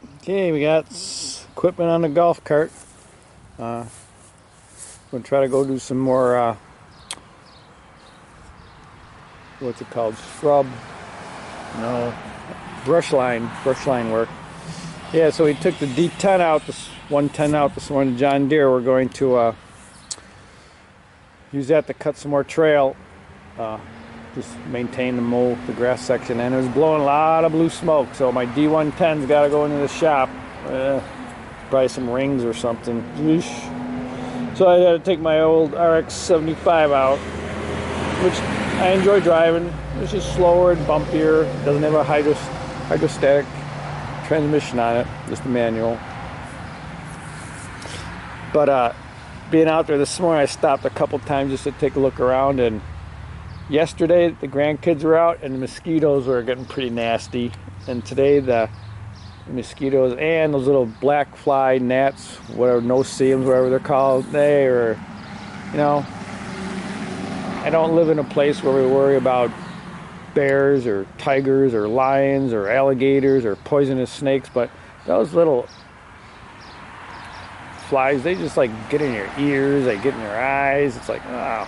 Okay, we got equipment on the golf cart. We're gonna try to go do some more, what's it called? Shrub, no, brushline work. Yeah, so we took the D10 out, this 110 out this morning, John Deere. We're going to use that to cut some more trail, just maintain the grass section. And it was blowing a lot of blue smoke, so my D110's got to go into the shop. Probably some rings or something. Yeesh. So I had to take my old RX-75 out, which I enjoy driving. It's just slower and bumpier. It doesn't have a hydrostatic transmission on it, just a manual. But being out there this morning, I stopped a couple times just to take a look around. And yesterday the grandkids were out and the mosquitoes were getting pretty nasty. And today the mosquitoes and those little black fly gnats, whatever, no-see-ums, whatever they're called, they are, you know, I don't live in a place where we worry about bears or tigers or lions or alligators or poisonous snakes, but those little flies, they just like get in your ears, they get in your eyes. It's like, oh.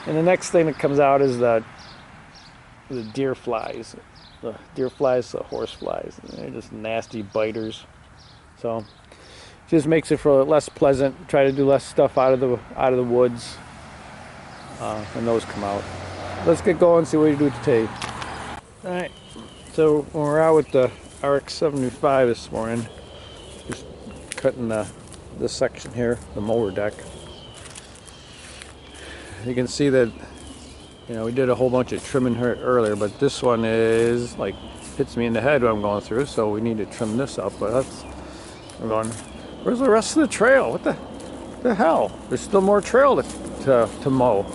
And the next thing that comes out is the deer flies. The deer flies, the horse flies. They're just nasty biters. So just makes it for less pleasant. Try to do less stuff out of the woods when those come out. Let's get going, see what we do today. All right. So when we're out with the RX-75 this morning, just cutting this section here, the mower deck. You can see that, you know, we did a whole bunch of trimming here earlier, but this one is like hits me in the head when I'm going through, so we need to trim this up. But I'm going, where's the rest of the trail? What the hell? There's still more trail to mow.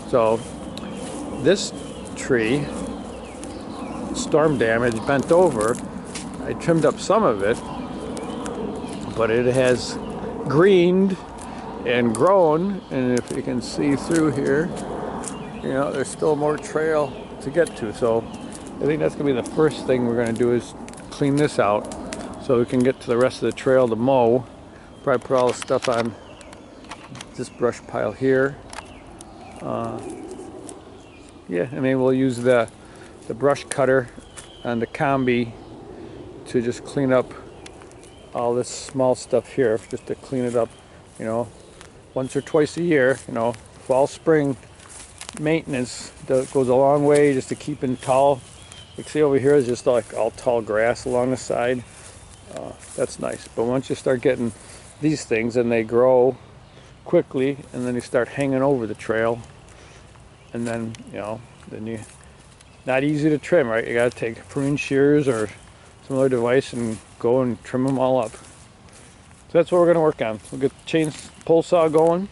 So this tree, storm damage, bent over. I trimmed up some of it, but it has greened and grown, and if you can see through here, you know, there's still more trail to get to. So I think that's gonna be the first thing we're gonna do, is clean this out so we can get to the rest of the trail to mow. Probably put all the stuff on this brush pile here. Yeah, I mean, we'll use the brush cutter and the Kombi to just clean up all this small stuff here, just to clean it up, you know, once or twice a year. You know, fall, spring maintenance that goes a long way just to keep it tall. You can see over here is just like all tall grass along the side. That's nice. But once you start getting these things, and they grow quickly, and then you start hanging over the trail, and then, you know, then you, not easy to trim, right? You got to take pruning shears or some other device and go and trim them all up. So that's what we're going to work on. We'll get the pole saw going,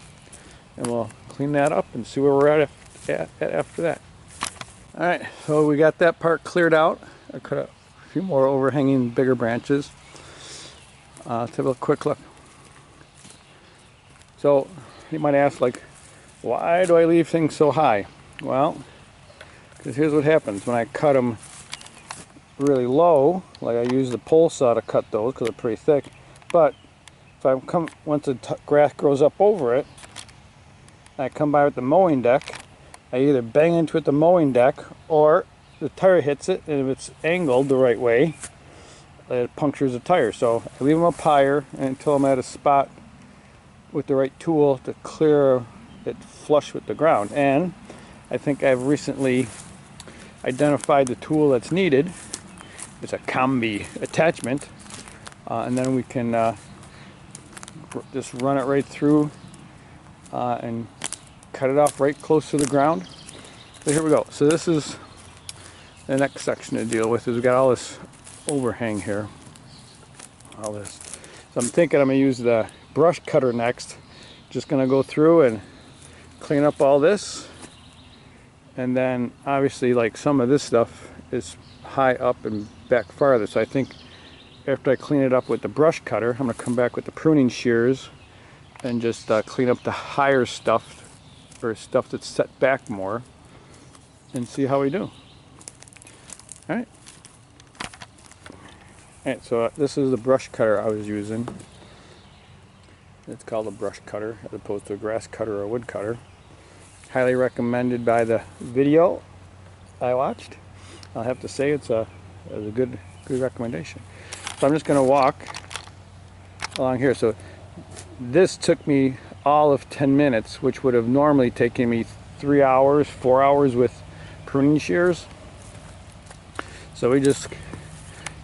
and we'll clean that up and see where we're at after that. All right, so we got that part cleared out. I cut a few more overhanging bigger branches. Let's have a quick look. So you might ask, like, why do I leave things so high? Well, because here's what happens when I cut them really low. Like, I use the pole saw to cut those because they're pretty thick. But if once the grass grows up over it, I come by with the mowing deck, I either bang into it the mowing deck, or the tire hits it, and if it's angled the right way, it punctures the tire. So I leave them up higher until I'm at a spot with the right tool to clear it flush with the ground. And I think I've recently identified the tool that's needed. It's a Kombi attachment, and then we can just run it right through and cut it off right close to the ground. So here we go. So this is the next section to deal with. Is we got all this overhang here, all this. So I'm thinking I'm gonna use the brush cutter next. Just gonna go through and clean up all this, and then obviously, like, some of this stuff is high up and back farther. So I think after I clean it up with the brush cutter, I'm gonna come back with the pruning shears and just clean up the higher stuff, or stuff that's set back more, and see how we do. All right. Alright, so this is the brush cutter I was using. It's called a brush cutter as opposed to a grass cutter or a wood cutter. Highly recommended by the video I watched. I'll have to say it's a good recommendation. So I'm just going to walk along here. So this took me all of 10 minutes, which would have normally taken me 3 hours, 4 hours with pruning shears. So we just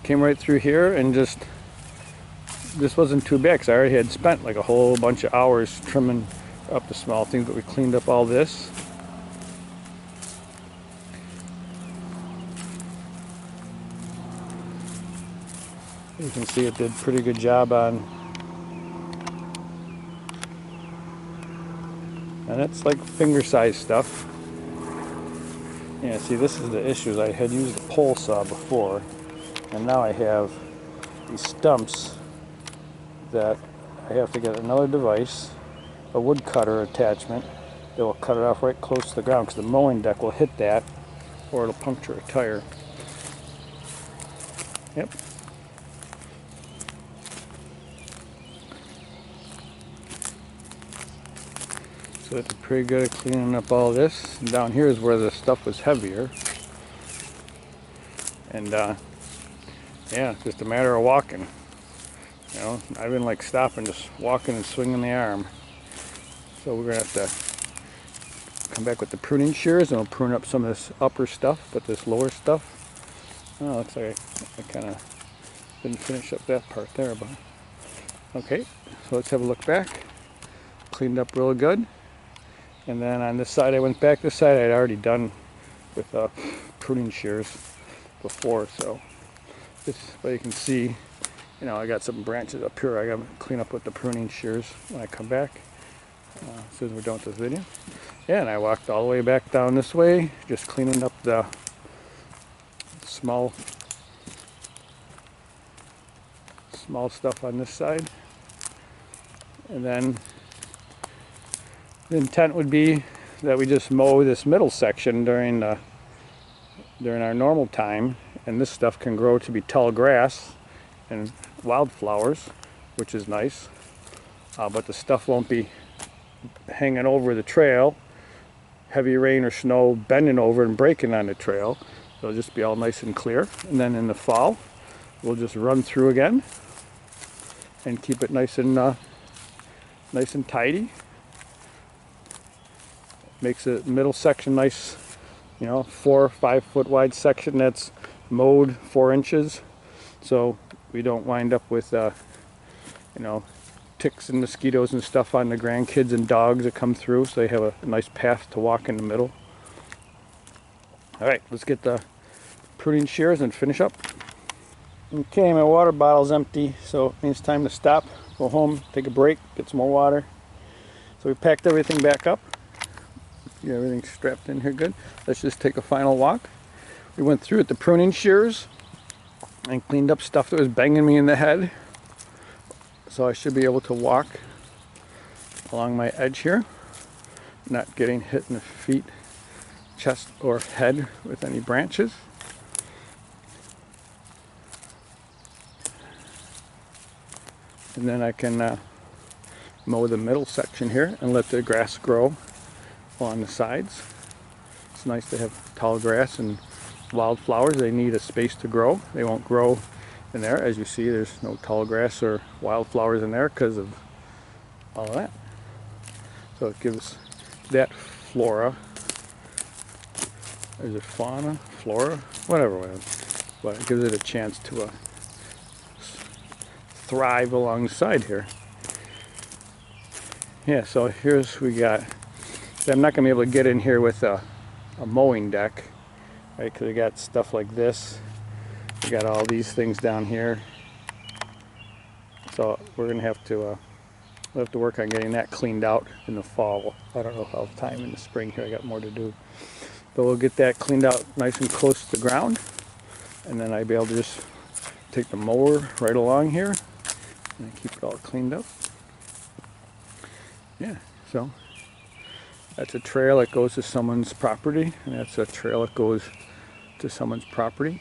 came right through here and just, this wasn't too bad because I already had spent like a whole bunch of hours trimming up the small things, but we cleaned up all this. You can see it did a pretty good job on, and it's like finger size stuff. Yeah, see, this is the issues. I had used a pole saw before, and now I have these stumps that I have to get another device, a wood cutter attachment that will cut it off right close to the ground, because the mowing deck will hit that or it'll puncture a tire. Yep. So it's pretty good at cleaning up all this. And down here is where the stuff was heavier. And yeah, just a matter of walking. You know, I've been like stopping, just walking and swinging the arm. So we're gonna have to come back with the pruning shears and we'll prune up some of this upper stuff, but this lower stuff, oh, looks like I kind of didn't finish up that part there, but okay. So let's have a look back. Cleaned up real good. And then on this side, I went back. This side I'd already done with pruning shears before, so this, but you can see, you know, I got some branches up here I got to clean up with the pruning shears when I come back, as soon as we're done with this video. Yeah, and I walked all the way back down this way, just cleaning up the small stuff on this side. And then the intent would be that we just mow this middle section during our normal time, and this stuff can grow to be tall grass and wildflowers, which is nice, but the stuff won't be hanging over the trail, heavy rain or snow bending over and breaking on the trail. It'll just be all nice and clear. And then in the fall we'll just run through again and keep it nice and tidy. Makes the middle section nice, you know, 4 or 5 foot wide section that's mowed 4 inches, so we don't wind up with you know, ticks and mosquitoes and stuff on the grandkids and dogs that come through, so they have a nice path to walk in the middle. Alright, let's get the pruning shears and finish up. Okay, my water bottle's empty, so it means time to stop, go home, take a break, get some more water. So we packed everything back up. Yeah, everything's strapped in here good. Let's just take a final walk. We went through with the pruning shears and cleaned up stuff that was banging me in the head. So I should be able to walk along my edge here, not getting hit in the feet, chest, or head with any branches. And then I can mow the middle section here and let the grass grow on the sides. It's nice to have tall grass and wildflowers. They need a space to grow. They won't grow in there. As you see, there's no tall grass or wildflowers in there because of all of that. So it gives that flora, is it fauna, flora, whatever, but it gives it a chance to thrive along the side here. Yeah, so here's we got. I'm not going to be able to get in here with a mowing deck, right? Because we got stuff like this. We got all these things down here. So we're going to have to we'll have to work on getting that cleaned out in the fall. I don't know if I'll have time in the spring here. I got more to do. But we'll get that cleaned out nice and close to the ground. And then I'll be able to just take the mower right along here and keep it all cleaned up. Yeah, so that's a trail that goes to someone's property, and that's a trail that goes to someone's property.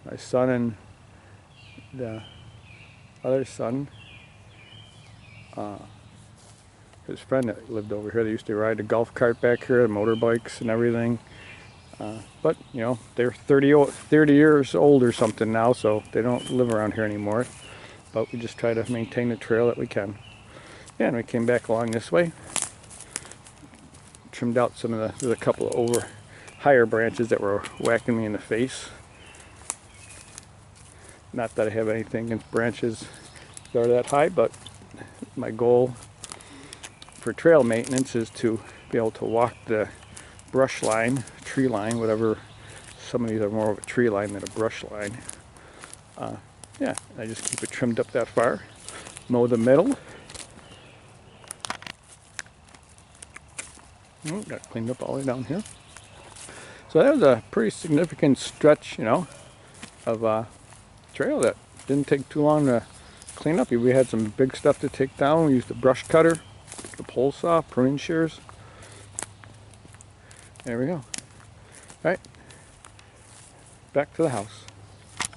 my son and the other son, his friend that lived over here, they used to ride the golf cart back here, the motorbikes and everything. But, you know, they're 30 years old or something now, so they don't live around here anymore. But we just try to maintain the trail that we can. Yeah, and we came back along this way. Trimmed out some of there's a couple of higher branches that were whacking me in the face. Not that I have anything against branches that are that high, but my goal for trail maintenance is to be able to walk the brush line, tree line, whatever. Some of these are more of a tree line than a brush line. Yeah, I just keep it trimmed up that far. Mow the middle. Got cleaned up all the way down here. So that was a pretty significant stretch, you know, of trail that didn't take too long to clean up. We had some big stuff to take down. We used the brush cutter, the pole saw, pruning shears. There we go. All right, back to the house.